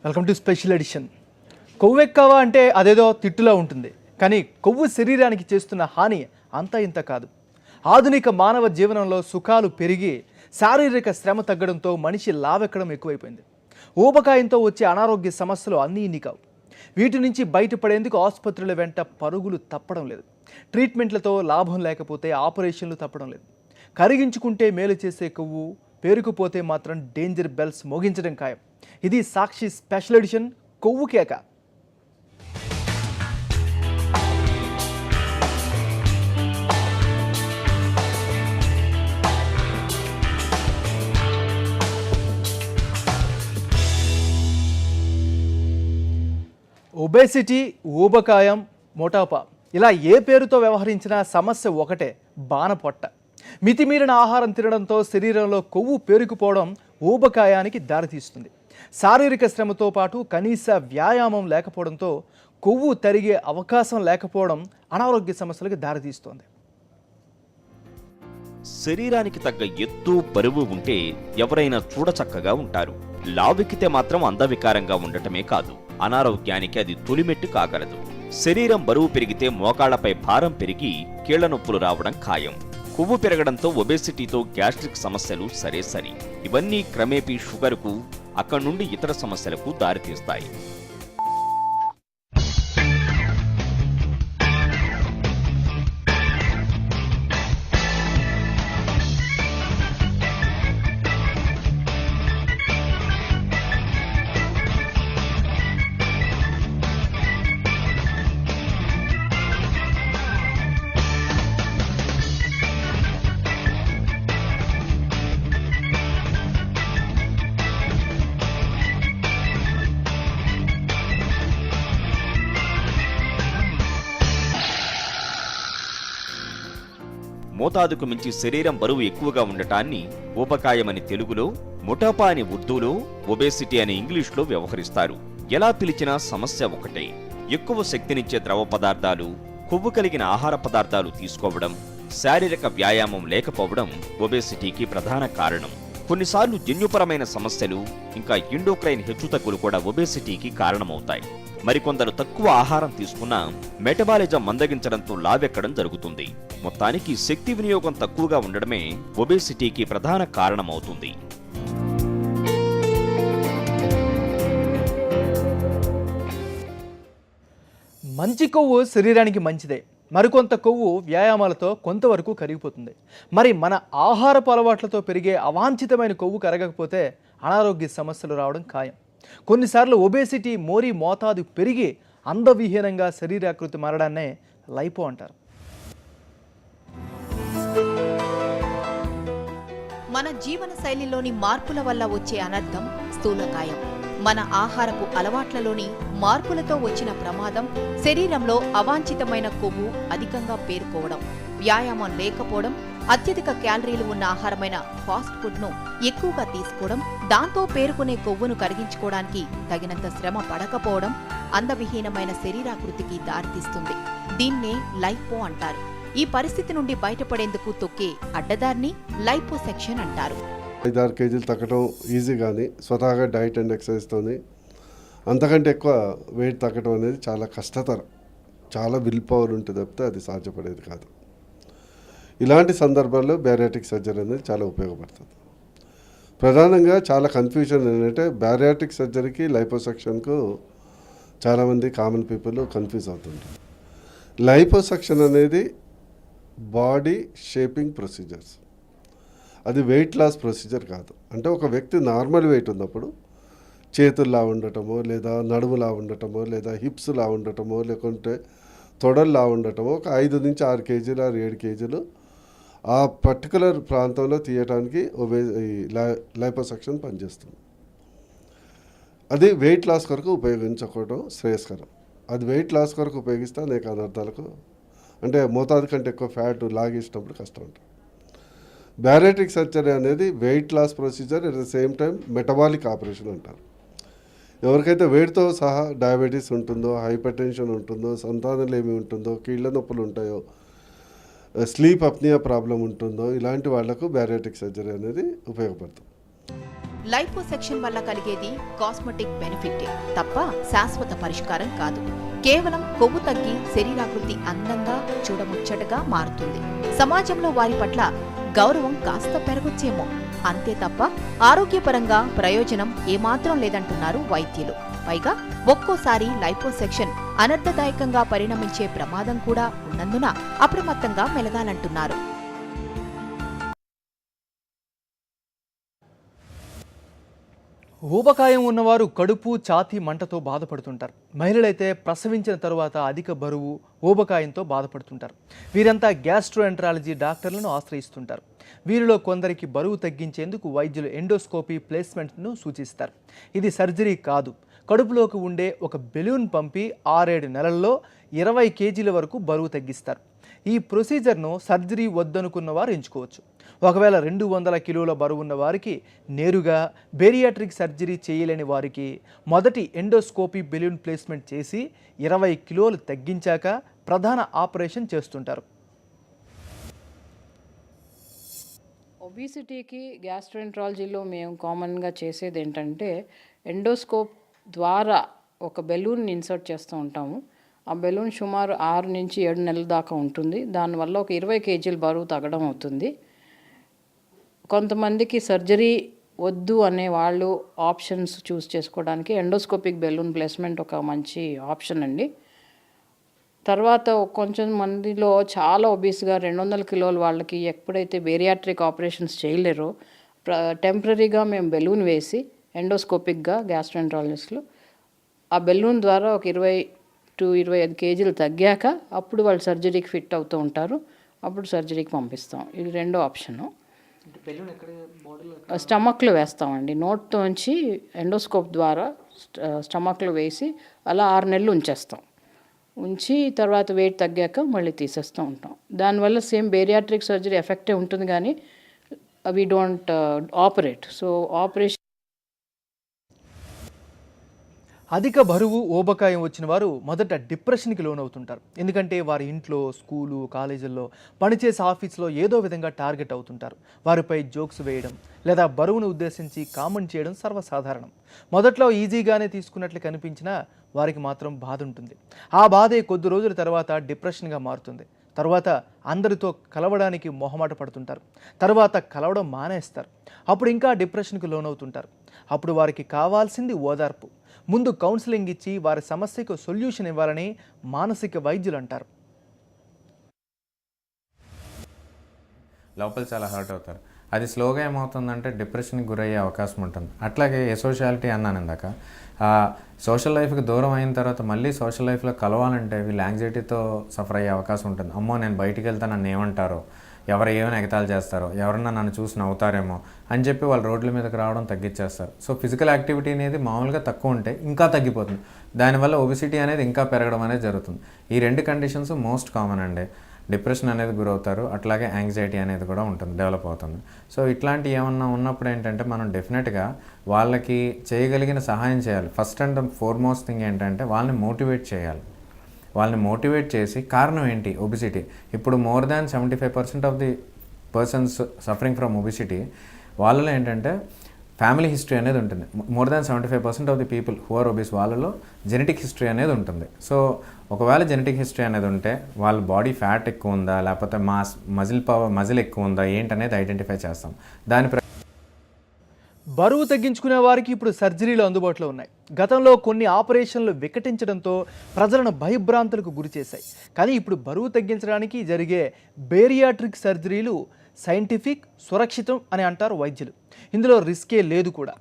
Welcome to special edition. కొవ్వు ఎక్కువ అంటే అదేదో తిట్టులా ఉంటుంది, కానీ కొవ్వు శరీరానికి చేస్తున్న హాని అంతా ఇంత కాదు. ఆధునిక మానవ జీవనంలో సుఖాలు పెరిగి శారీరక శ్రమ తగ్గడంతో మనిషి లావెక్కడం ఎక్కువైపోయింది. ఊబకాయంతో వచ్చే అనారోగ్య సమస్యలు అన్నీ ఇన్ని కావు. వీటి నుంచి బయటపడేందుకు ఆసుపత్రుల వెంట పరుగులు తప్పడం లేదు. ట్రీట్మెంట్లతో లాభం లేకపోతే ఆపరేషన్లు తప్పడం లేదు. కరిగించుకుంటే మేలు చేసే కొవ్వు పేరుకుపోతే మాత్రం డేంజర్ బెల్స్ మోగించడం ఖాయం. ఇది సాక్షి స్పెషల్ ఎడిషన్ కొవ్వు కేక. ఒబేసిటీ, ఊబకాయం, మోటాపా ఇలా ఏ పేరుతో వ్యవహరించినా సమస్య ఒకటే, బాణపొట్ట. మితిమీరిన ఆహారం తినడంతో శరీరంలో కొవ్వు పేరుకుపోవడం ఊబకాయానికి దారితీస్తుంది. శారీరక శ్రమతో పాటు కనీస వ్యాయామం లేకపోవడంతో కొవ్వు తరిగే అవకాశం లేకపోవడం అనారోగ్య సమస్యలకు దారితీస్తుంది. శరీరానికి తగ్గ ఎత్తు, బరువు ఉంటే ఎవరైనా చూడచక్కగా ఉంటారు. లావెక్కితే మాత్రం అందవికారంగా ఉండటమే కాదు, అనారోగ్యానికి అది తొలిమెట్టు కాగలదు. శరీరం బరువు పెరిగితే మోకాళ్లపై భారం పెరిగి కీళ్ల నొప్పులు రావడం ఖాయం. కొవ్వు పెరగడంతో ఒబేసిటీతో గ్యాస్ట్రిక్ సమస్యలు సరే. ఇవన్నీ క్రమేపీ షుగర్కు, అక్కడి నుండి ఇతర సమస్యలకు దారితీస్తాయి. మోతాదుకు మించి శరీరం బరువు ఎక్కువగా ఉండటాన్ని ఊబకాయమని తెలుగులో, మోటాపా అని ఉర్దూలో, ఒబేసిటీ అని ఇంగ్లీష్లో వ్యవహరిస్తారు. ఎలా పిలిచినా సమస్య ఒకటే. ఎక్కువ శక్తినిచ్చే ద్రవ పదార్థాలు, కొవ్వు కలిగిన ఆహార పదార్థాలు తీసుకోవడం, శారీరక వ్యాయామం లేకపోవడం ఒబేసిటీకి ప్రధాన కారణం. కొన్నిసార్లు జన్యుపరమైన సమస్యలు, ఇంకా ఎండోక్రైన్ హెచ్చుతగ్గులు కూడా ఒబేసిటీకి కారణమవుతాయి. మరికొందరు తక్కువ ఆహారం తీసుకున్నా మెటబాలిజం మందగించడంతో లావెక్కడం జరుగుతుంది. మొత్తానికి శక్తి వినియోగం తక్కువగా ఉండడమే ఒబేసిటీకి ప్రధాన కారణమవుతుంది. మంచి కొవ్వు శరీరానికి మంచిదే. మరికొంత కొవ్వు వ్యాయామాలతో కొంతవరకు కరిగిపోతుంది. మరి మన ఆహారపు అలవాట్లతో పెరిగే అవాంఛితమైన కొవ్వు కరగకపోతే అనారోగ్య సమస్యలు రావడం ఖాయం. కొన్నిసార్లు ఒబేసిటీ మోతాదు పెరిగి అందవిహీనంగా శరీరాకృతి మారడాన్నే లైపో అంటారు. మన జీవన శైలిలోని మార్పుల వల్ల వచ్చే అనర్థం స్థూలకాయం. మన ఆహారపు అలవాట్లలోని మార్పులతో వచ్చిన ప్రమాదం శరీరంలో అవాంఛితమైన కొవ్వు అధికంగా పేరుకోవడం, వ్యాయామం లేకపోవడం, అత్యధిక క్యాలరీలు ఉన్న ఆహారమైన ఫాస్ట్ ఫుడ్ ను ఎక్కువగా తీసుకోవడం, దాంతో పేరుకునే కొవ్వును కరిగించుకోవడానికి తగినంత శ్రమ పడకపోవడం అందవిహీనమైన శరీరాకృతికి దారితీస్తుంది. దీన్నే లైపో అంటారు. ఈ పరిస్థితి నుండి బయటపడేందుకు తొక్కే అడ్డదారిని లైపోసెక్షన్ అంటారు. 5-6 కేజీలు తగ్గడం ఈజీ, కానీ స్వతహాగా డైట్ అండ్ ఎక్సర్సైజ్తోని అంతకంటే ఎక్కువ వెయిట్ తగ్గడం అనేది చాలా కష్టతరం. చాలా విల్ పవర్ ఉంటుంది తప్పితే అది సాధ్యపడేది కాదు. ఇలాంటి సందర్భాల్లో బ్యారియాట్రిక్ సర్జరీ అనేది చాలా ఉపయోగపడుతుంది. ప్రధానంగా చాలా కన్ఫ్యూజన్ ఏంటంటే బ్యారియాట్రిక్ సర్జరీకి లైపోసెక్షన్కు చాలామంది కామన్ పీపుల్ కన్ఫ్యూజ్ అవుతుంటారు. లైపోసెక్షన్ అనేది బాడీ షేపింగ్ ప్రొసీజర్స్, అది వెయిట్ లాస్ ప్రొసీజర్ కాదు. అంటే ఒక వ్యక్తి నార్మల్ వెయిట్ ఉన్నప్పుడు చేతుల్లా ఉండటమో, లేదా నడుములా ఉండటమో, లేదా హిప్స్లా ఉండటమో, లేకుంటే తొడల్లా ఉండటమో ఒక 5 నుంచి 6 కేజీలు 7 కేజీలు ఆ పర్టికులర్ ప్రాంతంలో తీయడానికి లైపోసెక్షన్ పనిచేస్తుంది. అది వెయిట్ లాస్ కొరకు ఉపయోగించుకోవడం శ్రేయస్కరం. అది వెయిట్ లాస్ కొరకు ఉపయోగిస్తే అనేక అనర్థాలకు, అంటే మోతాదు కంటే ఎక్కువ ఫ్యాట్ లాగేసినప్పుడు కష్టం ఉంటుంది. బ్యారియాట్రిక్ సర్జరీ అనేది weight loss procedure, at the same time metabolic operation అంటారు. ఎవరికైతే వెయిట్తో సహా డయాబెటీస్ ఉంటుందో, హైపర్ టెన్షన్ ఉంటుందో, సంతానం ఏమి ఉంటుందో, కీళ్ళ నొప్పులు ఉంటాయో, స్లీప్ అప్నియా ప్రాబ్లం ఉంటుందో, ఇలాంటి వాళ్లకు బ్యారియాట్రిక్ సర్జరీ అనేది ఉపయోగపడుతుంది. లైపోసెక్షన్ వల్ల కలిగేది కాస్మెటిక్ బెనిఫిట్ తప్ప శాశ్వత పరిష్కారం కాదు. కేవలం కొవ్వు తగ్గి శరీరాకృతి అందంగా చూడముచ్చటగా మారుతుంది. సమాజంలో వారి పట్ల గౌరవం కాస్త పెరగొచ్చేమో, అంతే తప్ప ఆరోగ్యపరంగా ప్రయోజనం ఏమాత్రం లేదంటున్నారు వైద్యులు. పైగా ఒక్కోసారి లైపోసెక్షన్ అనర్థదాయకంగా పరిణమించే ప్రమాదం కూడా ఉన్నందున అప్రమత్తంగా మెలగాలంటున్నారు. ఊబకాయం ఉన్నవారు కడుపు ఛాతీ మంటతో బాధపడుతుంటారు. మహిళలైతే ప్రసవించిన తరువాత అధిక బరువు ఊబకాయంతో బాధపడుతుంటారు. వీరంతా గ్యాస్ట్రోఎంటరాలజీ డాక్టర్లను ఆశ్రయిస్తుంటారు. వీరిలో కొందరికి బరువు తగ్గించేందుకు వైద్యులు ఎండోస్కోపీ ప్లేస్మెంట్ను సూచిస్తారు. ఇది సర్జరీ కాదు. కడుపులోకి ఉండే ఒక బెలూన్ పంపి 6-7 నెలల్లో 20 కేజీల వరకు బరువు తగ్గిస్తారు. ఈ ప్రొసీజర్ను సర్జరీ వద్దనుకున్న వారు ఎంచుకోవచ్చు. ఒకవేళ 200 కిలోల బరువున్న వారికి నేరుగా బేరియాట్రిక్ సర్జరీ చేయలేని వారికి మొదటి ఎండోస్కోపీ బెలూన్ ప్లేస్మెంట్ చేసి 20 కిలోలు తగ్గించాక ప్రధాన ఆపరేషన్ చేస్తుంటారు. ఒబిసిటీకి గ్యాస్ట్రోఎంట్రాలజీలో మేము కామన్గా చేసేది ఏంటంటే ఎండోస్కోప్ ద్వారా ఒక బెలూన్ని ఇన్సర్ట్ చేస్తూ ఉంటాము. ఆ బెలూన్ సుమారు 6 నుంచి 7 నెలల దాకా ఉంటుంది. దానివల్ల ఒక 20 కేజీల బరువు తగ్గడం అవుతుంది. కొంతమందికి సర్జరీ వద్దు అనే వాళ్ళు ఆప్షన్స్ చూస్ చేసుకోవడానికి ఎండోస్కోపిక్ బెలూన్ ప్లేస్మెంట్ ఒక మంచి ఆప్షన్ అండి. తర్వాత కొంచెం మందిలో చాలా ఒబీస్గా 200 కిలోల వాళ్ళకి ఎప్పుడైతే బేరియాట్రిక్ ఆపరేషన్స్ చేయలేరో టెంపరీగా మేము బెలూన్ వేసి ఎండోస్కోపిక్గా గ్యాస్ట్రోఎంట్రాలజిస్టులు ఆ బెలూన్ ద్వారా ఒక 20-25 కేజీలు తగ్గాక అప్పుడు వాళ్ళు సర్జరీకి ఫిట్ అవుతూ ఉంటారు. అప్పుడు సర్జరీకి పంపిస్తాం. ఇది రెండో ఆప్షను. స్టమక్లో వేస్తామండి. నోట్తోంచి ఎండోస్కోప్ ద్వారా స్టమక్లో వేసి అలా 6 నెలలు ఉంచి తర్వాత వెయిట్ తగ్గాక మళ్ళీ తీసేస్తూ ఉంటాం. దానివల్ల సేమ్ బేరియాట్రిక్ సర్జరీ ఎఫెక్టే ఉంటుంది కానీ we don't operate. So operation అధిక బరువు ఊబకాయం వచ్చిన వారు మొదట డిప్రెషన్కి లోనవుతుంటారు. ఎందుకంటే వారి ఇంట్లో, స్కూలు, కాలేజీల్లో, పనిచేసే ఆఫీస్లో ఏదో విధంగా టార్గెట్ అవుతుంటారు. వారిపై జోక్స్ వేయడం లేదా బరువును ఉద్దేశించి కామెంట్ చేయడం సర్వసాధారణం. మొదట్లో ఈజీగానే తీసుకున్నట్లు కనిపించినా వారికి మాత్రం బాధ ఉంటుంది. ఆ బాధే కొద్ది రోజుల తర్వాత డిప్రెషన్గా మారుతుంది. తర్వాత అందరితో కలవడానికి మొహమాట పడుతుంటారు. తర్వాత కలవడం మానేస్తారు. అప్పుడు ఇంకా డిప్రెషన్కి లోనవుతుంటారు. అప్పుడు వారికి కావాల్సింది ఓదార్పు. ముందు కౌన్సిలింగ్ ఇచ్చి వారి సమస్యకు సొల్యూషన్ ఇవ్వాలని మానసిక వైద్యులు అంటారు. లోపల చాలా హర్ట్ అవుతారు. అది స్లోగా ఏమవుతుందంటే డిప్రెషన్కి గురయ్యే అవకాశం ఉంటుంది. అట్లాగే ఎసోషియాలిటీ అన్నాను ఇందాక. సోషల్ లైఫ్కి దూరం అయిన తర్వాత మళ్ళీ సోషల్ లైఫ్లో కలవాలంటే వీళ్ళు యాంగ్జైటీతో సఫర్ అయ్యే అవకాశం ఉంటుంది. అమ్మో నేను బయటికి వెళ్తా నన్ను ఏమంటారో, ఎవరు ఏమైనా ఎగతాలు చేస్తారో, ఎవరన్నా నన్ను చూసి నవ్వుతారేమో అని చెప్పి వాళ్ళు రోడ్ల మీదకి రావడం తగ్గించేస్తారు. సో ఫిజికల్ యాక్టివిటీ అనేది మామూలుగా తక్కువ ఉంటే ఇంకా తగ్గిపోతుంది. దానివల్ల ఒబిసిటీ అనేది ఇంకా పెరగడం అనేది జరుగుతుంది. ఈ 2 కండిషన్స్ మోస్ట్ కామన్ అండి. డిప్రెషన్ అనేది గురవుతారు, అట్లాగే యాంగ్జైటీ అనేది కూడా ఉంటుంది, డెవలప్ అవుతుంది. సో ఇట్లాంటి ఏమన్నా ఉన్నప్పుడు ఏంటంటే మనం డెఫినెట్గా వాళ్ళకి చేయగలిగిన సహాయం చేయాలి. ఫస్ట్ అండ్ ఫార్మోస్ట్ థింగ్ ఏంటంటే వాళ్ళని మోటివేట్ చేయాలి. వాళ్ళని మోటివేట్ చేసి కారణం ఏంటి ఒబిసిటీ. ఇప్పుడు more than 75% of the persons suffering from obesity వాళ్ళలో ఏంటంటే ఫ్యామిలీ హిస్టరీ అనేది ఉంటుంది. More than 75% of the people who are obese వాళ్ళలో జెనెటిక్ హిస్టరీ అనేది ఉంటుంది. సో ఒకవేళ జెనెటిక్ హిస్టరీ అనేది ఉంటే వాళ్ళ బాడీ ఫ్యాట్ ఎక్కువ ఉందా, లేకపోతే మజిల్ ఎక్కువ ఉందా ఏంటనేది ఐడెంటిఫై చేస్తాం. బరువు తగ్గించుకునే వారికి ఇప్పుడు సర్జరీలు అందుబాటులో ఉన్నాయి. గతంలో కొన్ని ఆపరేషన్లు వికటించడంతో ప్రజలను భయభ్రాంతులకు గురి చేశాయి. కానీ ఇప్పుడు బరువు తగ్గించడానికి జరిగే బేరియాట్రిక్ సర్జరీలు సైంటిఫిక్, సురక్షితం అని అంటారు వైద్యులు. ఇందులో రిస్కే లేదు కూడా.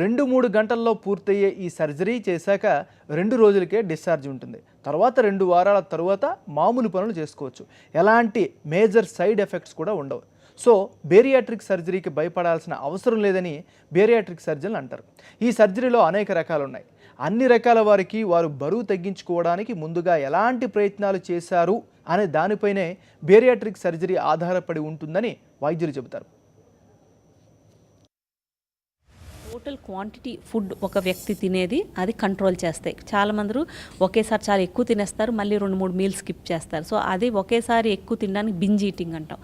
2-3 గంటల్లో పూర్తయ్యే ఈ సర్జరీ చేశాక 2 రోజులకే డిశ్చార్జ్ ఉంటుంది. తర్వాత 2 వారాల తర్వాత మామూలు పనులు చేసుకోవచ్చు. ఎలాంటి మేజర్ సైడ్ ఎఫెక్ట్స్ కూడా ఉండవు. సో బేరియాట్రిక్ సర్జరీకి భయపడాల్సిన అవసరం లేదని బేరియాట్రిక్ సర్జన్లు అంటారు. ఈ సర్జరీలో అనేక రకాలు ఉన్నాయి. అన్ని రకాల వారికి వారు బరువు తగ్గించుకోవడానికి ముందుగా ఎలాంటి ప్రయత్నాలు చేశారు అనే దానిపైనే బేరియాట్రిక్ సర్జరీ ఆధారపడి ఉంటుందని వైద్యులు చెబుతారు. టోటల్ క్వాంటిటీ ఫుడ్ ఒక వ్యక్తి తినేది అది కంట్రోల్ చేస్తాయి. చాలామంది ఒకేసారి చాలా ఎక్కువ తినేస్తారు, మళ్ళీ 2-3 మీల్స్ స్కిప్ చేస్తారు. సో అది ఒకేసారి ఎక్కువ తినడానికి బింజ్ ఈటింగ్ అంటాం.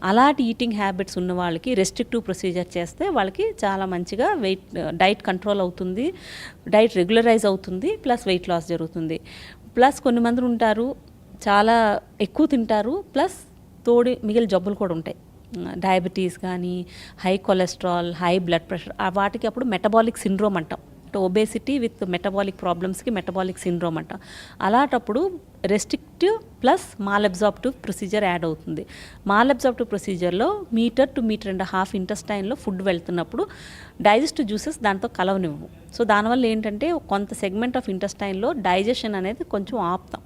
అలాంటి ఈటింగ్ హ్యాబిట్స్ ఉన్న వాళ్ళకి రెస్ట్రిక్టివ్ ప్రొసీజర్ చేస్తే వాళ్ళకి చాలా మంచిగా డైట్ కంట్రోల్ అవుతుంది, డైట్ రెగ్యులరైజ్ అవుతుంది, ప్లస్ వెయిట్ లాస్ జరుగుతుంది. ప్లస్ కొన్ని మంది ఉంటారు చాలా ఎక్కువ తింటారు, ప్లస్ తోడి మిగిలిన జబ్బులు కూడా ఉంటాయి. డయాబెటీస్ కానీ, high cholesterol, high blood pressure, వాటికి అప్పుడు మెటబాలిక్ సిండ్రోమ్ అంటాం. ఒబేసిటీ విత్ మెటబాలిక్ ప్రాబ్లమ్స్కి మెటబాలిక్ సిండ్రోమ్ అంటాం. అలాంటప్పుడు restrictive plus malabsorptive procedure add అవుతుంది. మాల్ అబ్జార్ప్టివ్ ప్రొసీజర్లో 1 to 1.5 మీటర్ ఇంటెస్టైన్లో ఫుడ్ వెళ్తున్నప్పుడు డైజెస్టివ్ జ్యూసెస్ దాంతో కలవనివ్వము. సో దానివల్ల ఏంటంటే కొంత సెగ్మెంట్ ఆఫ్ ఇంటెస్టైన్లో డైజెషన్ అనేది కొంచెం ఆపుతాం.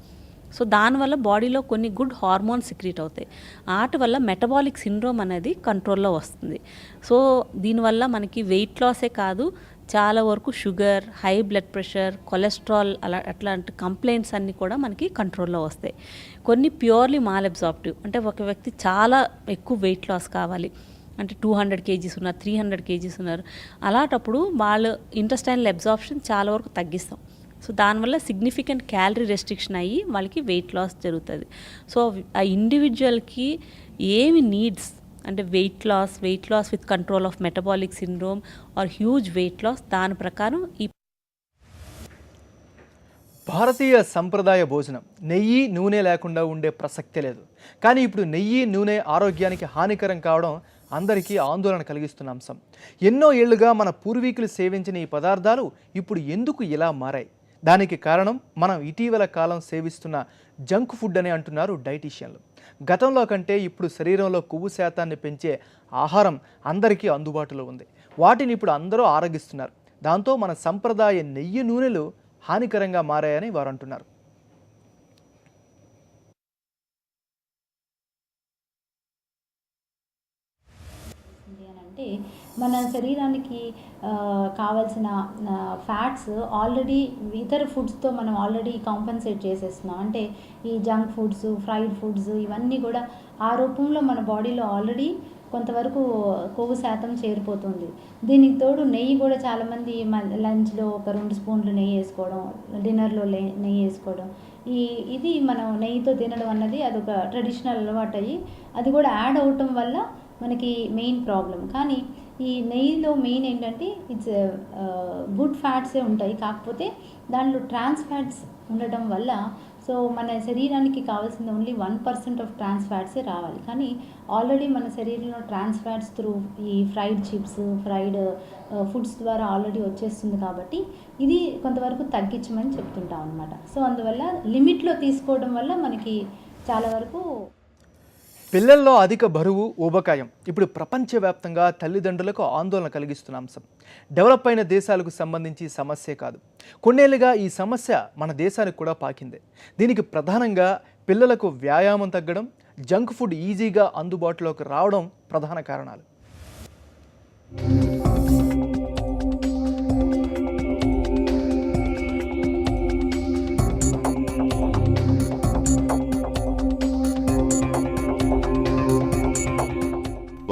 సో దానివల్ల బాడీలో కొన్ని గుడ్ హార్మోన్స్ సిక్రీట్ అవుతాయి. వాటి వల్ల మెటబాలిక్ సిండ్రోమ్ అనేది కంట్రోల్లో వస్తుంది. సో దీనివల్ల మనకి వెయిట్ లాసే కాదు, చాలా వరకు sugar, high blood pressure, cholesterol అట్లాంటి కంప్లైంట్స్ అన్నీ కూడా మనకి కంట్రోల్లో వస్తాయి. కొన్ని ప్యూర్లీ మాల్ అబ్జార్ప్టివ్, అంటే ఒక వ్యక్తి చాలా ఎక్కువ వెయిట్ లాస్ కావాలి అంటే 200 kgs ఉన్నారు, 300 kgs ఉన్నారు, అలాంటప్పుడు వాళ్ళ ఇంటెస్టైనల్ అబ్జార్ప్షన్ చాలా వరకు తగ్గిస్తాం. సో దానివల్ల సిగ్నిఫికెంట్ క్యాలరీ రెస్ట్రిక్షన్ అయ్యి వాళ్ళకి వెయిట్ లాస్ జరుగుతుంది. సో ఆ ఇండివిజువల్కి ఏమి నీడ్స్ అంటే weight loss with control of metabolic syndrome or huge weight loss, దాని ప్రకారం ఈ భారతీయ సంప్రదాయ భోజనం నెయ్యి, నూనె లేకుండా ఉండే ప్రసక్తే లేదు. కానీ ఇప్పుడు నెయ్యి, నూనె ఆరోగ్యానికి హానికరం కావడం అందరికీ ఆందోళన కలిగిస్తున్న అంశం. ఎన్నో ఏళ్లుగా మన పూర్వీకులు సేవించిన ఈ పదార్థాలు ఇప్పుడు ఎందుకు ఇలా మారాయి? దానికి కారణం మనం ఇటీవల కాలం సేవిస్తున్న జంక్ ఫుడ్ అని అంటున్నారు డైటీషియన్లు. గతంలో కంటే ఇప్పుడు శరీరంలో కొవ్వు శాతాన్ని పెంచే ఆహారం అందరికీ అందుబాటులో ఉంది. వాటిని ఇప్పుడు అందరూ ఆరగిస్తున్నారు. దాంతో మన సంప్రదాయ నెయ్యి, నూనెలు హానికరంగా మారాయని వారు అంటున్నారు. అంటే మన శరీరానికి కావాల్సిన ఫ్యాట్స్ ఆల్రెడీ ఇతర ఫుడ్స్తో మనం ఆల్రెడీ కాంపెన్సేట్ చేసేస్తున్నాం. అంటే ఈ జంక్ ఫుడ్స్, ఫ్రైడ్ ఫుడ్స్ ఇవన్నీ కూడా ఆ రూపంలో మన బాడీలో ఆల్రెడీ కొంతవరకు కొవ్వు శాతం చేరిపోతుంది. దీనికి తోడు నెయ్యి కూడా చాలామంది లంచ్లో ఒక 2 స్పూన్లు నెయ్యి వేసుకోవడం, డిన్నర్లో నెయ్యి వేసుకోవడం, ఇది మనం నెయ్యితో తినడం అన్నది అదొక ట్రెడిషనల్ అలవాటు అయ్యి అది కూడా యాడ్ అవటం వల్ల మనకి మెయిన్ ప్రాబ్లం. కానీ ఈ నెయ్యిలో మెయిన్ ఏంటంటే ఇట్స్ గుడ్ ఫ్యాట్సే ఉంటాయి, కాకపోతే దాంట్లో ట్రాన్స్ ఫ్యాట్స్ ఉండటం వల్ల సో మన శరీరానికి కావాల్సింది ఓన్లీ 1% ఆఫ్ ట్రాన్స్ ఫ్యాట్సే రావాలి. కానీ ఆల్రెడీ మన శరీరంలో ట్రాన్స్ ఫ్యాట్స్ త్రూ ఈ ఫ్రైడ్ చిప్స్, ఫ్రైడ్ ఫుడ్స్ ద్వారా ఆల్రెడీ వచ్చేస్తుంది. కాబట్టి ఇది కొంతవరకు తగ్గించమని చెప్తుంటాం అనమాట. సో అందువల్ల లిమిట్లో తీసుకోవడం వల్ల మనకి చాలా వరకు పిల్లల్లో అధిక బరువు, ఊబకాయం ఇప్పుడు ప్రపంచవ్యాప్తంగా తల్లిదండ్రులకు ఆందోళన కలిగిస్తున్న అంశం. డెవలప్ అయిన దేశాలకు సంబంధించి సమస్యే కాదు, కొన్నేళ్లుగా ఈ సమస్య మన దేశానికి కూడా పాకింది. దీనికి ప్రధానంగా పిల్లలకు వ్యాయామం తగ్గడం, జంక్ ఫుడ్ ఈజీగా అందుబాటులోకి రావడం ప్రధాన కారణాలు.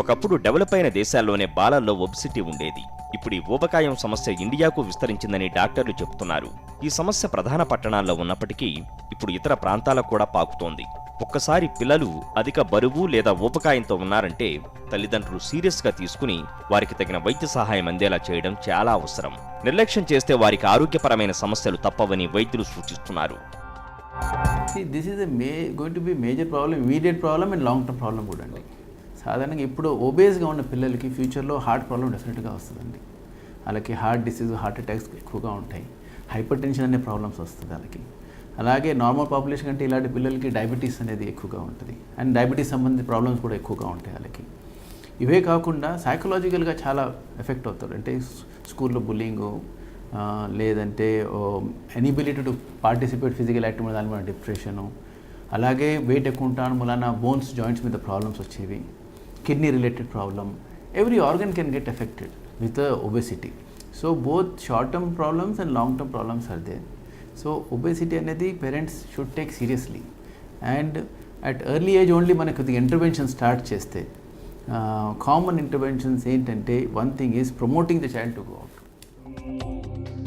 ఒకప్పుడు డెవలప్ అయిన దేశాల్లోనే బాలల్లో ఒబెసిటీ ఉండేది. ఇప్పుడు ఈ ఊబకాయం సమస్య ఇండియాకు విస్తరించిందని డాక్టర్లు చెబుతున్నారు. ఈ సమస్య ప్రధాన పట్టణాల్లో ఉన్నప్పటికీ ఇప్పుడు ఇతర ప్రాంతాలకు కూడా పాకుతోంది. ఒక్కసారి పిల్లలు అధిక బరువు లేదా ఊబకాయంతో ఉన్నారంటే తల్లిదండ్రులు సీరియస్గా తీసుకుని వారికి తగిన వైద్య సహాయం అందేలా చేయడం చాలా అవసరం. నిర్లక్ష్యం చేస్తే వారికి ఆరోగ్యపరమైన సమస్యలు తప్పవని వైద్యులు సూచిస్తున్నారు. This is going to be major problem, immediate problem and long term problem కూడా అండి. సాధారణంగా ఇప్పుడు ఒబేస్గా ఉన్న పిల్లలకి ఫ్యూచర్లో హార్ట్ ప్రాబ్లం డెఫినెట్గా వస్తుందండి. వాళ్ళకి హార్ట్ డిసీజ్, హార్ట్ అటాక్స్ ఎక్కువగా ఉంటాయి, హైపర్ టెన్షన్ అనే ప్రాబ్లమ్స్ వస్తుంది వాళ్ళకి. అలాగే నార్మల్ పాపులేషన్ కంటే ఇలాంటి పిల్లలకి డయాబెటీస్ అనేది ఎక్కువగా ఉంటుంది, అండ్ డయాబెటీస్ సంబంధించిన ప్రాబ్లమ్స్ కూడా ఎక్కువగా ఉంటాయి వాళ్ళకి. ఇవే కాకుండా సైకలాజికల్గా చాలా ఎఫెక్ట్ అవుతారు. అంటే స్కూల్లో బుల్లింగ్, లేదంటే ఎనిబిలిటీ టు పార్టిసిపేట్ ఫిజికల్ యాక్టివిటీ, దాని మీద డిప్రెషను, అలాగే వెయిట్ ఎక్కువ ఉంటాను మూలన బోన్స్, జాయింట్స్ మీద ప్రాబ్లమ్స్ వచ్చేవి, kidney related problem. Every organ can get affected with the obesity. So both short term problems and long term problems are there. So obesity anedi parents should take seriously, and at early age only manaku the intervention start cheste. Common interventions entante one thing is promoting the child to go out.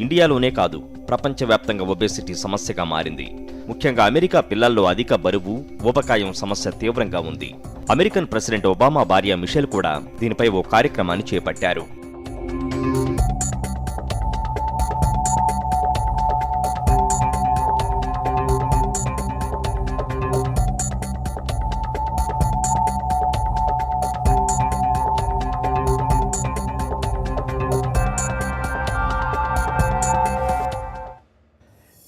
ఇండియాలోనే కాదు, ప్రపంచవ్యాప్తంగా obesity సమస్యగా మారింది. ముఖ్యంగా America పిల్లల్లో అధిక బరువు, ఊబకాయం సమస్య తీవ్రంగా ఉంది. అమెరికన్ ప్రెసిడెంట్ ఒబామా భార్య మిషెల్ కూడా దీనిపై ఓ కార్యక్రమాన్ని చేపట్టారు.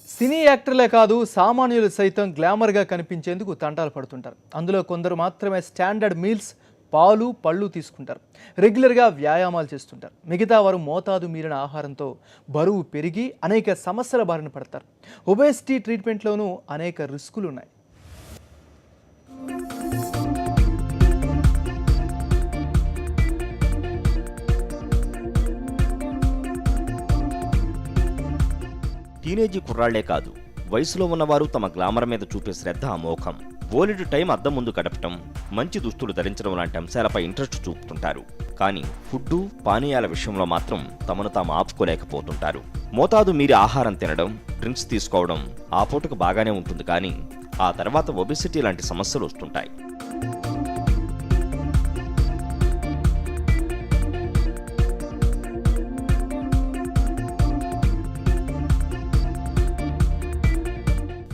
సినీ యాక్టర్లే కాదు, సామాన్యులు సైతం గ్లామర్గా కనిపించేందుకు తంటాలు పడుతుంటారు. అందులో కొందరు మాత్రమే స్టాండర్డ్ మీల్స్, పాలు, పళ్ళు తీసుకుంటారు. రెగ్యులర్గా వ్యాయామాలు చేస్తుంటారు. మిగతా వారు మోతాదు మీరిన ఆహారంతో బరువు పెరిగి అనేక సమస్యల బారిన పడతారు. ఒబేసిటీ ట్రీట్మెంట్లోనూ అనేక రిస్కులు ఉన్నాయి. టీనేజీ కుర్రాళ్లే కాదు, వయసులో ఉన్నవారు తమ గ్లామర్ మీద చూపే శ్రద్ధ అమోఘం. బోలెడు టైం అద్దం ముందు గడపటం, మంచి దుస్తులు ధరించడం లాంటి అంశాలపై ఇంట్రెస్ట్ చూపుతుంటారు. కానీ ఫుడ్డు, పానీయాల విషయంలో మాత్రం తమను తాము ఆపుకోలేకపోతుంటారు. మోతాదు మీరి ఆహారం తినడం, డ్రింక్స్ తీసుకోవడం ఆ పూటకు బాగానే ఉంటుంది, కానీ ఆ తర్వాత ఒబెసిటీ లాంటి సమస్యలు వస్తుంటాయి.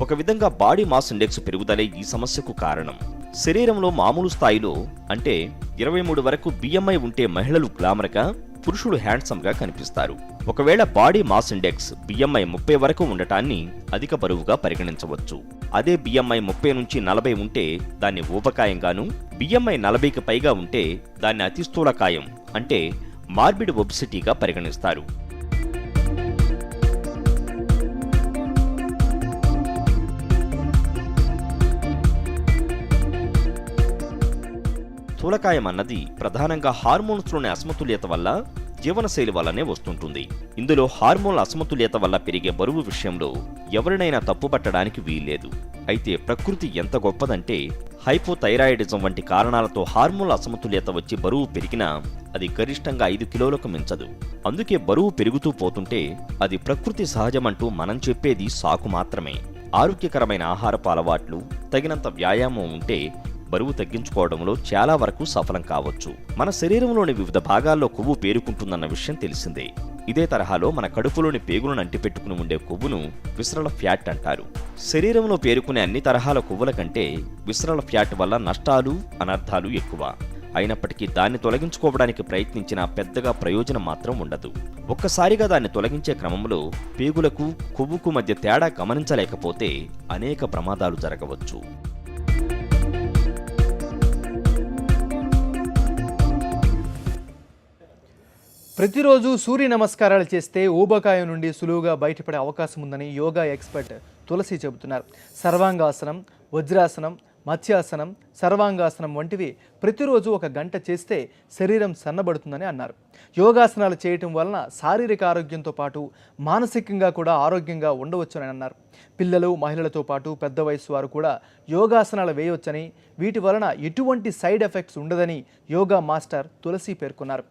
ఒక విధంగా బాడీ మాస్ ఇండెక్స్ పెరుగుదలే ఈ సమస్యకు కారణం. శరీరంలో మామూలు స్థాయిలో అంటే 23 వరకు బిఎంఐ ఉంటే మహిళలు గ్లామర్గా, పురుషులు హ్యాండ్సమ్గా కనిపిస్తారు. ఒకవేళ బాడీ మాస్ ఇండెక్స్ బిఎంఐ 30 వరకు ఉండటాన్ని అధిక బరువుగా పరిగణించవచ్చు. అదే బిఎంఐ 30 నుంచి 40 ఉంటే దాన్ని ఊబకాయంగాను, బిఎంఐ 40కి పైగా ఉంటే దాన్ని అతి స్థూలకాయం అంటే మార్బిడ్ ఒబెసిటీగా పరిగణిస్తారు. స్థూలకాయం అన్నది ప్రధానంగా హార్మోన్స్లోని అసమతుల్యత వల్ల, జీవనశైలి వల్లనే వస్తుంటుంది. ఇందులో హార్మోన్ల అసమతుల్యత వల్ల పెరిగే బరువు విషయంలో ఎవరినైనా తప్పుపట్టడానికి వీల్లేదు. అయితే ప్రకృతి ఎంత గొప్పదంటే, హైపోథైరాయిడిజం వంటి కారణాలతో హార్మోన్ల అసమతుల్యత వచ్చి బరువు పెరిగినా అది గరిష్టంగా 5 కిలోలకు మించదు. అందుకే బరువు పెరుగుతూ పోతుంటే అది ప్రకృతి సహజమంటూ మనం చెప్పేది సాకు మాత్రమే. ఆరోగ్యకరమైన ఆహారపు అలవాట్లు, తగినంత వ్యాయామం ఉంటే బరువు తగ్గించుకోవడంలో చాలా వరకు సఫలం కావచ్చు. మన శరీరంలోని వివిధ భాగాల్లో కొవ్వు పేరుకుంటుందన్న విషయం తెలిసిందే. ఇదే తరహాలో మన కడుపులోని పేగులను అంటిపెట్టుకుని ఉండే కొవ్వును విసరల ఫ్యాట్ అంటారు. శరీరంలో పేరుకునే అన్ని తరహాల కొవ్వుల కంటే విసరల ఫ్యాట్ వల్ల నష్టాలు, అనర్థాలు ఎక్కువ. అయినప్పటికీ దాన్ని తొలగించుకోవడానికి ప్రయత్నించినా పెద్దగా ప్రయోజనం మాత్రం ఉండదు. ఒక్కసారిగా దాన్ని తొలగించే క్రమంలో పేగులకు, కొవ్వుకు మధ్య తేడా గమనించలేకపోతే అనేక ప్రమాదాలు జరగవచ్చు. ప్రతిరోజు సూర్య నమస్కారాలు చేస్తే ఊబకాయం నుండి సులువుగా బయటపడే అవకాశం ఉందని యోగా ఎక్స్పర్ట్ తులసి చెబుతున్నారు. సర్వాంగాసనం, వజ్రాసనం, మత్స్యాసనం, సర్వాంగాసనం వంటివి ప్రతిరోజు 1 గంట చేస్తే శరీరం సన్నబడుతుందని అన్నారు. యోగాసనాలు చేయటం వలన శారీరక ఆరోగ్యంతో పాటు మానసికంగా కూడా ఆరోగ్యంగా ఉండవచ్చని అన్నారు. పిల్లలు, మహిళలతో పాటు పెద్ద వయసు వారు కూడా యోగాసనాలు వేయవచ్చని, వీటి వలన ఎటువంటి సైడ్ ఎఫెక్ట్స్ ఉండదని యోగా మాస్టర్ తులసి పేర్కొన్నారు.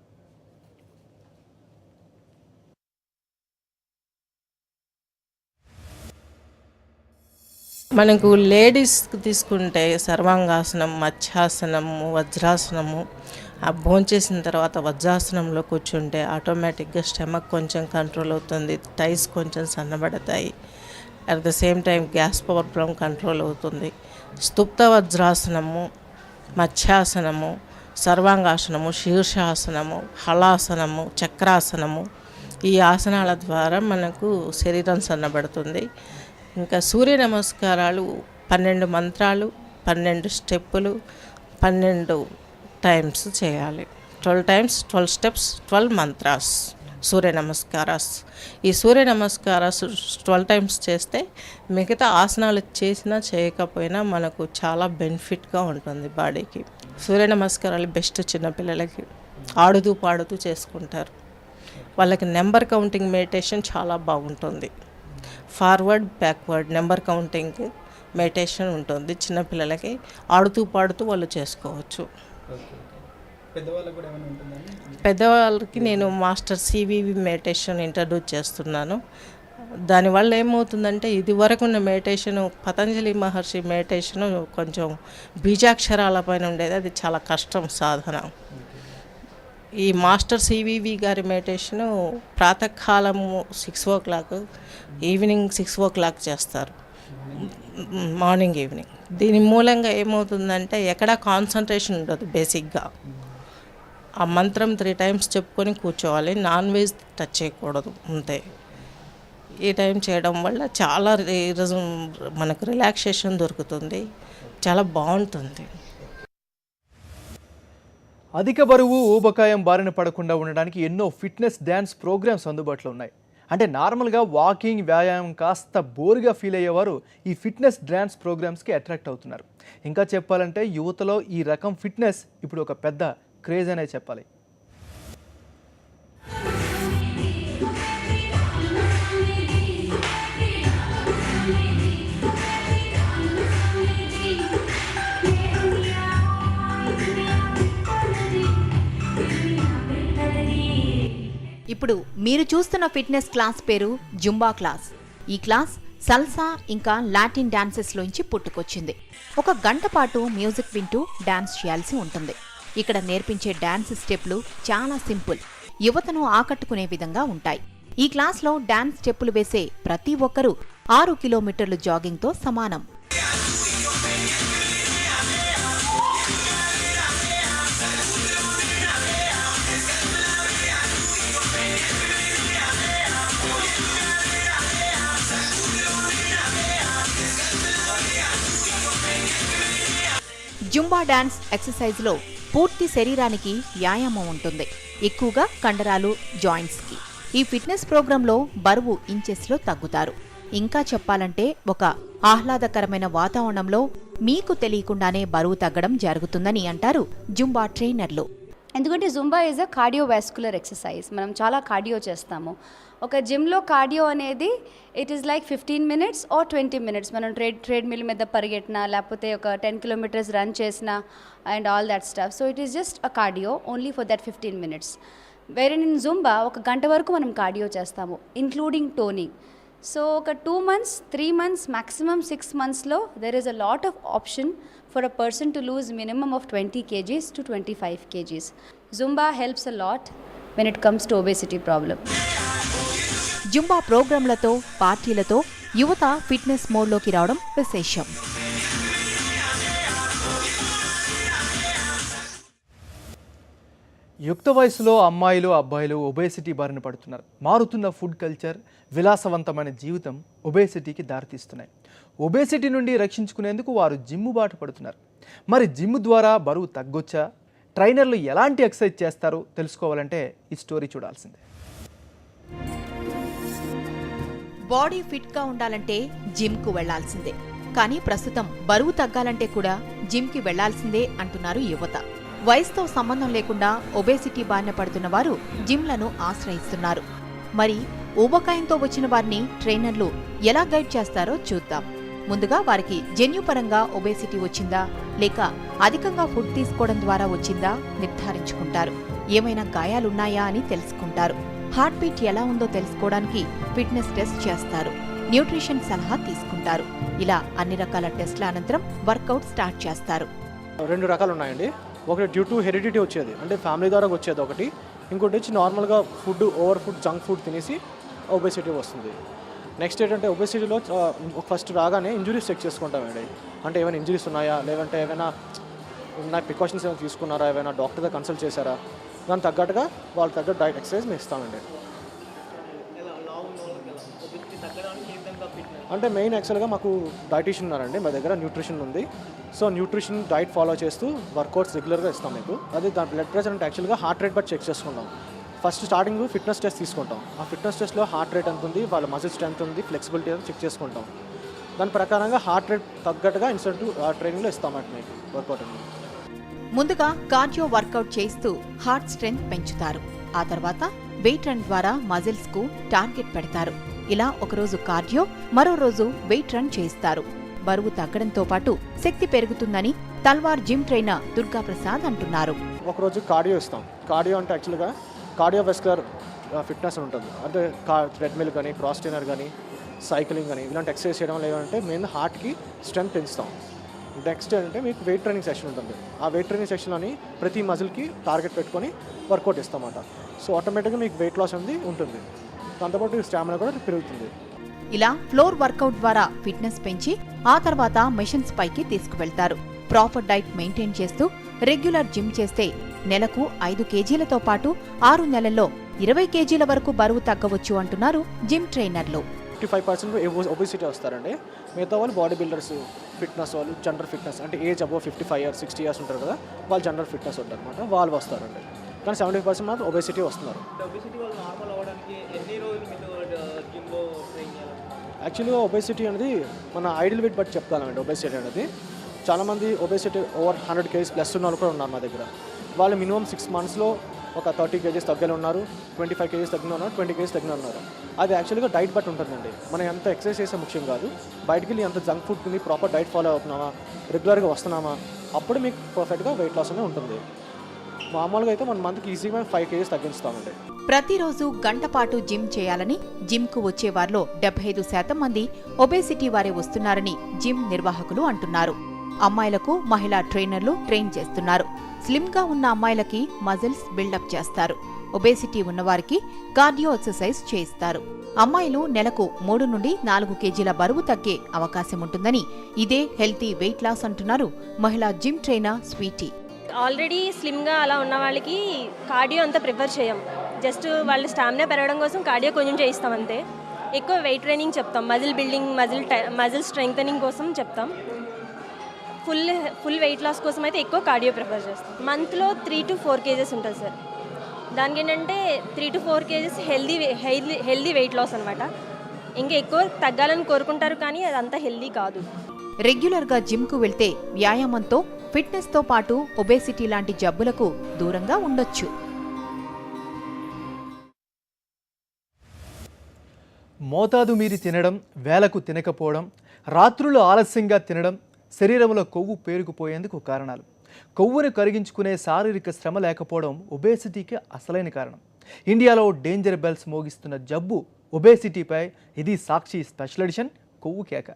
మనకు లేడీస్కి తీసుకుంటే సర్వాంగాసనం, మత్స్యాసనము, వజ్రాసనము, ఆ భోంచేసిన తర్వాత వజ్రాసనంలో కూర్చుంటే ఆటోమేటిక్గా స్టమక్ కొంచెం కంట్రోల్ అవుతుంది, టైస్ కొంచెం సన్నబడతాయి. At the same time gas problem control అవుతుంది. స్థుప్త వజ్రాసనము, మత్స్యాసనము, సర్వాంగాసనము, శీర్షాసనము, హలాసనము, చక్రాసనము, ఈ ఆసనాల ద్వారా మనకు శరీరం సన్నబడుతుంది. ఇంకా సూర్య నమస్కారాలు 12 మంత్రాలు, 12 స్టెప్పులు, 12 టైమ్స్ చేయాలి. 12 టైమ్స్, 12 స్టెప్స్, 12 మంత్రాస్, సూర్య నమస్కారాస్. ఈ సూర్య నమస్కారాస్ 12 టైమ్స్ చేస్తే మిగతా ఆసనాలు చేసినా చేయకపోయినా మనకు చాలా బెనిఫిట్గా ఉంటుంది బాడీకి. సూర్య నమస్కారాలు బెస్ట్ చిన్నపిల్లలకి, ఆడుతూ పాడుతూ చేసుకుంటారు. వాళ్ళకి నెంబర్ కౌంటింగ్ మెడిటేషన్ చాలా బాగుంటుంది. Forward, backward number counting meditation ఉంటుంది చిన్నపిల్లలకి. ఆడుతూ పాడుతూ వాళ్ళు చేసుకోవచ్చు. పెద్దవాళ్ళకి నేను మాస్టర్ సివివి మెడిటేషన్ ఇంట్రడ్యూస్ చేస్తున్నాను. దానివల్ల ఏమవుతుందంటే ఇది వరకు ఉన్న మెడిటేషన్ పతంజలి మహర్షి మెడిటేషన్ కొంచెం బీజాక్షరాల పైన ఉండేది, అది చాలా కష్టం సాధన. ఈ మాస్టర్ సివివి గారి మెడిటేషను ప్రాతకాలము 6 o'clock, ఈవినింగ్ 6 o'clock చేస్తారు, మార్నింగ్ ఈవినింగ్. దీని మూలంగా ఏమవుతుందంటే ఎక్కడా కాన్సన్ట్రేషన్ ఉండదు. బేసిక్గా ఆ మంత్రం 3 times చెప్పుకొని కూర్చోవాలి, నాన్ వెజ్ టచ్ చేయకూడదు అంతే. ఈ టైం చేయడం వల్ల చాలా మనకు రిలాక్సేషన్ దొరుకుతుంది, చాలా బాగుంటుంది. అధిక బరువు ఊబకాయం బారిన పడకుండా ఉండడానికి ఎన్నో ఫిట్నెస్ డ్యాన్స్ ప్రోగ్రామ్స్ అందుబాటులో ఉన్నాయి. అంటే నార్మల్గా వాకింగ్ వ్యాయామం కాస్త బోరుగా ఫీల్ అయ్యేవారు ఈ ఫిట్నెస్ డ్యాన్స్ ప్రోగ్రామ్స్కి అట్రాక్ట్ అవుతున్నారు. ఇంకా చెప్పాలంటే యువతలో ఈ రకం ఫిట్నెస్ ఇప్పుడు ఒక పెద్ద క్రేజ్ అనే చెప్పాలి. ఇప్పుడు మీరు చూస్తున్న ఫిట్నెస్ క్లాస్ పేరు జుంబా క్లాస్. ఈ క్లాస్ సల్సా ఇంకా లాటిన్ డాన్సెస్ లోంచి పుట్టుకొచ్చింది. 1 గంట పాటు మ్యూజిక్ వింటూ డాన్స్ చేయాల్సి ఉంటుంది. ఇక్కడ నేర్పించే డాన్స్ స్టెప్లు చాలా సింపుల్, యువతను ఆకట్టుకునే విధంగా ఉంటాయి. ఈ క్లాస్లో డాన్స్ స్టెప్పులు వేసే ప్రతి ఒక్కరూ 6 కిలోమీటర్లు జాగింగ్తో సమానం. జుంబా డాన్స్ ఎక్సర్సైజ్లో పూర్తి శరీరానికి వ్యాయామం ఉంటుంది, ఎక్కువగా కండరాలు, జాయింట్స్కి. ఈ ఫిట్నెస్ ప్రోగ్రాంలో బరువు ఇంచెస్లో తగ్గుతారు. ఇంకా చెప్పాలంటే ఒక ఆహ్లాదకరమైన వాతావరణంలో మీకు తెలియకుండానే బరువు తగ్గడం జరుగుతుందని అంటారు జుంబా ట్రైనర్లు. ఎందుకంటే Zumba is a cardiovascular exercise. మనం చాలా కార్డియో చేస్తాము. ఒక జిమ్లో కార్డియో అనేది it is like 15 minutes or 20 minutes. మనం ట్రేడ్మిల్ మీద పరిగెట్టినా లేకపోతే ఒక 10 kilometers రన్ చేసినా and all that stuff. So it is just a cardio only for that 15 minutes. వేరే ఇన్ జుంబా 1 గంట వరకు మనం కార్డియో చేస్తాము, ఇంక్లూడింగ్ టోనింగ్. సో ఒక 2 months, 3 months, maximum 6 monthsలో there is a lot of option for a person to lose minimum of 20 kgs to 25 kgs. Zumba helps a lot when it comes to obesity problem. Zumba ప్రోగ్రాంలతో, పార్టీలతో యువత fitness మోడ్లోకి రావడం విశేషం. యుక్త వయసులో అమ్మాయిలు, అబ్బాయిలు ఒబేసిటీ బారిన పడుతున్నారు. మారుతున్న ఫుడ్ కల్చర్, విలాసవంతమైన జీవితం ఒబేసిటీకి దారితీస్తున్నాయి. ఒబేసిటీ నుండి రక్షించుకునేందుకు వారు జిమ్ బాట పడుతున్నారు. మరి జిమ్ ద్వారా బరువు తగ్గొచ్చా? ట్రైనర్లు ఎలాంటి ఎక్సర్సైజ్ చేస్తారో తెలుసుకోవాలంటే ఈ స్టోరీ చూడాల్సిందే. బాడీ ఫిట్గా ఉండాలంటే జిమ్కు వెళ్లాల్సిందే. కానీ ప్రస్తుతం బరువు తగ్గాలంటే కూడా జిమ్కి వెళ్లాల్సిందే అంటున్నారు యువత. వయసుతో సంబంధం లేకుండా ఒబేసిటీ బారిన పడుతున్న వారు జిమ్లను ఆశ్రయిస్తున్నారు. మరి ఊబకాయంతో వచ్చిన వారిని ట్రైనర్లు ఎలా గైడ్ చేస్తారో చూద్దాం. ముందుగా వారికి జన్యుపరంగా ఒబేసిటీ వచ్చిందా లేక అధికంగా ఫుడ్ తీసుకోవడం ద్వారా వచ్చిందా నిర్ధారించుకుంటారు. ఏమైనా గాయాలున్నాయా అని తెలుసుకుంటారు. హార్ట్ బీట్ ఎలా ఉందో తెలుసుకోవడానికి ఫిట్నెస్ టెస్ట్ చేస్తారు. న్యూట్రిషన్ సలహా తీసుకుంటారు. ఇలా అన్ని రకాల టెస్ట్ల అనంతరం వర్కౌట్ స్టార్ట్ చేస్తారు. 2 రకాలు ఉన్నాయండి. ఒకటి డ్యూ టు హెరిడిటీ వచ్చేది, అంటే ఫ్యామిలీ ద్వారా వచ్చేది ఒకటి. ఇంకోటి వచ్చి నార్మల్గా ఓవర్ ఫుడ్, జంక్ ఫుడ్ తినేసి ఒబేసిటీ వస్తుంది. నెక్స్ట్ ఏంటంటే ఒబేసిటీలో ఫస్ట్ రాగానే ఇంజురీస్ చెక్ చేసుకుంటామండి. అంటే ఏమైనా ఇంజురీస్ ఉన్నాయా, లేదంటే ఏమైనా ప్రికాషన్స్ ఏమైనా తీసుకున్నారా, ఏమైనా డాక్టర్తో కన్సల్ట్ చేశారా, దానికి తగ్గట్టుగా వాళ్ళకి తగ్గ డైట్ ఎక్సర్సైజ్ మేము ఇస్తామండి. అంటే మెయిన్ యాక్చువల్గా మాకు డైటీషియన్ ఉన్నారండి, మా దగ్గర న్యూట్రిషన్ ఉంది. సో న్యూట్రిషన్ డైట్ ఫాలో చేస్తూ వర్కౌట్స్ రెగ్యులర్గా ఇస్తాం మీకు. అది దాని బ్లడ్ ప్రెషర్ అంటే యాక్చువల్గా హార్ట్ రేట్ బట్టి చెక్ చేసుకుంటాం. ఫస్ట్ స్టార్టింగ్ ఫిట్నెస్ టెస్ట్ తీసుకుంటాం. ఆ ఫిట్నెస్ టెస్ట్లో హార్ట్ రేట్ ఎంత ఉంది, వాళ్ళ మజిల్ స్ట్రెంత్ ఉంది, ఫ్లెక్సిబిలిటీ అని చెక్ చేసుకుంటాం. దాని ప్రకారంగా హార్ట్ రేట్ తగ్గట్టుగా ఇన్సెంటివ్ ట్రైనింగ్లో ఇస్తామంటే మీకు వర్కౌట్ అనేది. ముందుగా కార్డియో వర్కౌట్ చేస్తూ హార్ట్ స్ట్రెంగ్త్ పెంచుతారు. ఆ తర్వాత వెయిట్ రన్ ద్వారా మజిల్స్ కు టార్గెట్ పెడతారు. ఇలా ఒకరోజు కార్డియో, మరో రోజు వెయిట్ రన్ చేస్తారు. బరువు తగ్గడంతో పాటు శక్తి పెరుగుతుందని తల్వార్ జిమ్ ట్రైనర్ దుర్గా ప్రసాద్ అంటున్నారు. ఒకరోజు కార్డియో ఇస్తాం. కార్డియో అంటే యాక్చువల్గా కార్డియోవాస్కులర్ ఫిట్నెస్ ఉంటుంది. అంటే ట్రెడ్మిల్ కానీ, క్రాస్ ట్రైనర్ కానీ, సైక్లింగ్ కానీ ఇలాంటి ఎక్సర్సైజ్ చేయడం లేదంటే మెయిన్ హార్ట్కి స్ట్రెంగ్త్ పెంచుతాం. నెక్స్ట్ ఏంటంటే మీకు వెయిట్ ట్రైనింగ్ సెషన్ ఉంటుంది. ఆ వెయిట్ ట్రైనింగ్ సెషన్లోని ప్రతి మజిల్కి టార్గెట్ పెట్టుకొని వర్కౌట్ ఇస్తామన్నమాట. సో ఆటోమేటిక్గా మీకు వెయిట్ లాస్ అనేది ఉంటుంది. దాంతోపాటు స్టామినా కూడా పెరుగుతుంది. ఇలా ఫ్లోర్ వర్కౌట్ ద్వారా ఫిట్నెస్ పెంచి ఆ తర్వాత మెషిన్స్ పైకి తీసుకువెళ్తారు. ప్రాపర్ డైట్ మెయింటైన్ చేస్తూ రెగ్యులర్ జిమ్ చేస్తే నెలకు 5 కేజీలతో పాటు 6 నెలల్లో 20 కేజీల వరకు బరువు తగ్గవచ్చు అంటున్నారు జిమ్ ట్రైనర్లు. 55% ఒబిసిటీ వస్తారండి. మిగతా వాళ్ళు బాడీ బిల్డర్స్, ఫిట్నెస్ వాళ్ళు, జనరల్ ఫిట్నెస్ అంటే ఏజ్ అబోవ్ 55 ఇయర్స్ 60 ఇయర్స్ ఉంటారు కదా, వాళ్ళు జనరల్ ఫిట్నెస్ ఉంటారు అనమాట, వాళ్ళు వస్తారండి. కానీ 70% మాత్రం ఒబేసిటీ వస్తున్నారు. యాక్చువల్గా ఒబేసిటీ అనేది మన ఐడియల్ వెయిట్ బట్టి చెప్తానండి. ఒబేసిటీ అనేది చాలామంది ఒబేసిటీ ఓవర్ 100 కేజీస్ ప్లస్ ఉన్న వాళ్ళు కూడా ఉన్నారు మా దగ్గర. వాళ్ళు మినిమం 6 మంత్స్లో ఒక 30 కేజీస్ తగ్గిన ఉన్నారు, 25 కేజీస్ తగ్గిన ఉన్నారు, 20 కేజీస్ తగ్గిన ఉన్నారు. అది యాక్చువల్గా డైట్ బట్టి ఉంటుందండి. మనం ఎంత ఎక్సర్సైజ్ చేసే ముఖ్యం కాదు, బయటికి వెళ్ళి ఎంత జంక్ ఫుడ్ తిని ప్రాపర్ డైట్ ఫాలో అవుతున్నామా, రెగ్యులర్గా వస్తున్నామా, అప్పుడు మీకు పర్ఫెక్ట్గా వెయిట్ లాస్ అనేది ఉంటుంది. మామూలుగా అయితే 1 మంత్కి ఈజీగా 5 కేజీస్ తగ్గిస్తామండి. ప్రతిరోజు గంట పాటు జిమ్ చేయాలని జిమ్కు వచ్చే వారిలో 75% మంది ఒబేసిటీ వారే వస్తున్నారని జిమ్ నిర్వాహకులు అంటున్నారు. అమ్మాయిలకు మహిళా ట్రైనర్లు ట్రైన్ చేస్తున్నారు. స్లిమ్గా ఉన్న అమ్మాయిలకి మజిల్స్ బిల్డప్ చేస్తారు. ఒబేసిటీ ఉన్నవారికి కార్డియో ఎక్సర్సైజ్ చేయిస్తారు. అమ్మాయిలు నెలకు 3 నుండి 4 కేజీల బరువు తగ్గే అవకాశం ఉంటుందని, ఇదే హెల్తీ వెయిట్ లాస్ అంటున్నారు మహిళా జిమ్ ట్రైనర్ స్వీటీ. ఆల్రెడీ స్లిమ్గా అలా ఉన్న వాళ్ళకి కార్డియో అంతా ప్రిఫర్ చేయం. జస్ట్ వాళ్ళ స్టామినా పెరగడం కోసం కార్డియో కొంచెం చేయిస్తాం అంతే. ఎక్కువ వెయిట్ ట్రైనింగ్ చెప్తాం, మజిల్ బిల్డింగ్, మజిల్ స్ట్రెంగ్తనింగ్ కోసం చెప్తాం. ఫుల్ వెయిట్ లాస్ కోసం అయితే ఎక్కువ కార్డియో ప్రిఫర్ చేస్తాం. మంత్లో 3 to 4 కేజెస్ ఉంటుంది సార్. దానికి ఏంటంటే 3 to 4 KGs healthy weight loss అనమాట. ఇంకా ఎక్కువ తగ్గాలని కోరుకుంటారు కానీ అదంతా హెల్దీ కాదు. రెగ్యులర్గా జిమ్కు వెళ్తే వ్యాయామంతో ఫిట్నెస్తో పాటు ఒబేసిటీ లాంటి జబ్బులకు దూరంగా ఉండొచ్చు. మోతాదు మీరి తినడం, వేలకు తినకపోవడం, రాత్రులు ఆలస్యంగా తినడం శరీరంలో కొవ్వు పేరుకుపోయేందుకు కారణాలు. కొవ్వును కరిగించుకునే శారీరక శ్రమ లేకపోవడం ఒబేసిటీకి అసలైన కారణం. ఇండియాలో డేంజర్ బెల్స్ మోగిస్తున్న జబ్బు ఒబేసిటీపై ఇది సాక్షి స్పెషల్ ఎడిషన్ కొవ్వు కేక.